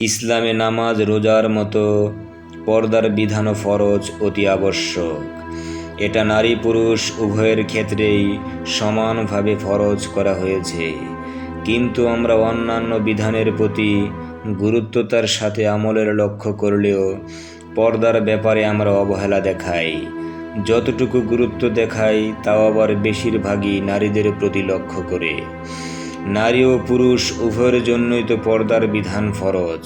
ইসলামে নামাজ রোজার মতো পর্দার বিধানও ফরজ, অতি আবশ্যক। এটা নারী পুরুষ উভয়ের ক্ষেত্রেই সমানভাবে ফরজ করা হয়েছে। কিন্তু আমরা অন্যান্য বিধানের প্রতি গুরুত্বতার সাথে আমলের লক্ষ্য করলেও পর্দার ব্যাপারে আমরা অবহেলা দেখাই। যতটুকু গুরুত্ব দেখাই তাও আবার বেশিরভাগই নারীদের প্রতি লক্ষ্য করে। নারী ও পুরুষ উভয়ের জন্যই তো পর্দার বিধান ফরজ,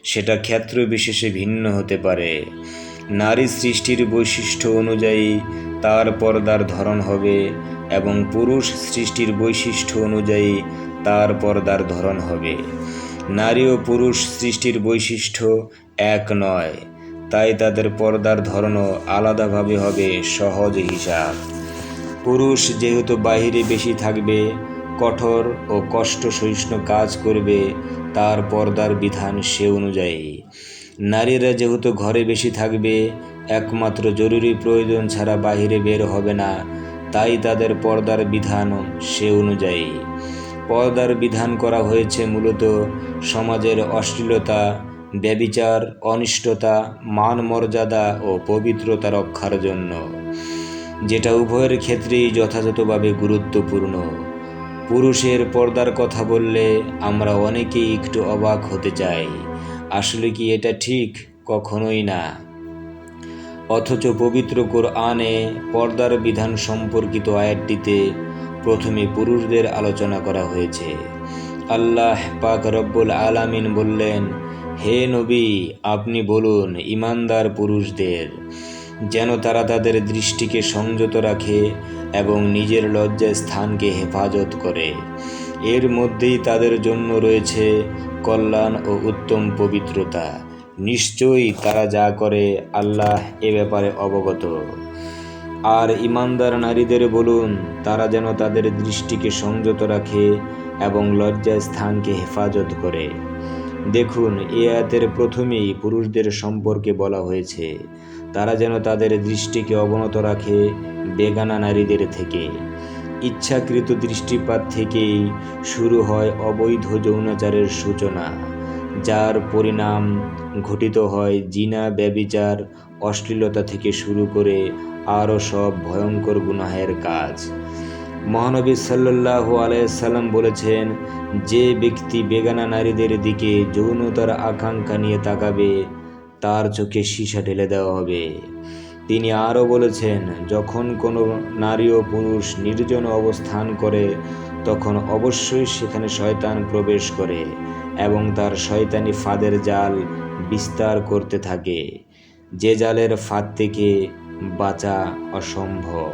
সেটা ক্ষেত্র বিশেষে ভিন্ন হতে পারে। নারী সৃষ্টির বৈশিষ্ট্য অনুযায়ী তার পর্দার ধরন হবে এবং পুরুষ সৃষ্টির বৈশিষ্ট্য অনুযায়ী তার পর্দার ধরন হবে। নারী ও পুরুষ সৃষ্টির বৈশিষ্ট্য এক নয়, তাই তাদের পর্দার ধরনও আলাদাভাবে হবে। সহজ হিসাব, পুরুষ যেহেতু বাহিরে বেশি থাকবে, কঠোর ও কষ্ট সহিষ্ণু কাজ করবে, তার পর্দার বিধান সে অনুযায়ী। নারীরা যেহেতু ঘরে বেশি থাকবে, একমাত্র জরুরি প্রয়োজন ছাড়া বাহিরে বের হবে না, তাই তাদের পর্দার বিধান সে অনুযায়ী। পর্দার বিধান করা হয়েছে মূলত সমাজের অশ্লীলতা, ব্যভিচার, অনিষ্টতা, মান মর্যাদা ও পবিত্রতা রক্ষার জন্য, যেটা উভয়ের ক্ষেত্রেই যথাযথভাবে গুরুত্বপূর্ণ। পুরুষের পর্দার কথা বললে আমরা অনেকেই একটু অবাক হতে চাই। আসলে কি এটা ঠিক? কখনোই না। অথচ পবিত্র কোরআনে পর্দার বিধান সম্পর্কিত আয়াতটিতে প্রথমে পুরুষদের আলোচনা করা হয়েছে। আল্লাহ পাক রব্বুল আলামিন বললেন, হে নবী, আপনি বলুন ঈমানদার পুরুষদের যেন তারা তাদের দৃষ্টিকে সংযত রাখে এবং নিজের লজ্জার স্থানকে হেফাজত করে। এর মধ্যেই তাদের জন্য রয়েছে কল্যাণ ও উত্তম পবিত্রতা। নিশ্চয়ই তারা যা করে আল্লাহ এ ব্যাপারে অবগত। আর ঈমানদার নারীদের বলুন তারা যেন তাদের দৃষ্টিকে সংযত রাখে এবং লজ্জার স্থানকে হেফাজত করে। দেখুন, এ আয়াতের প্রথমেই পুরুষদের সম্পর্কে বলা হয়েছে তারা যেন তাদের দৃষ্টিকে অবনত রাখে বেগানা নারীদের থেকে। ইচ্ছাকৃত দৃষ্টিপাত থেকেই শুরু হয় অবৈধ যৌনাচারের সূচনা, যার পরিণাম ঘটিত হয় জিনা, ব্যভিচার, অশ্লীলতা থেকে শুরু করে আরও সব ভয়ঙ্কর গুনাহের কাজ। মহানবী সাল্লাল্লাহু আলাইহি সাল্লাম বলেছেন, যে ব্যক্তি বেগানা নারীদের দিকে যৌনতার আকাঙ্ক্ষা নিয়ে তাকাবে তার চোখে সীসা ঢেলে দেওয়া হবে। তিনি আরও বলেছেন, যখন কোনো নারী ও পুরুষ নির্জন অবস্থান করে তখন অবশ্যই সেখানে শয়তান প্রবেশ করে এবং তার শয়তানি ফাঁদের জাল বিস্তার করতে থাকে, যে জালের ফাঁদ থেকে বাঁচা অসম্ভব।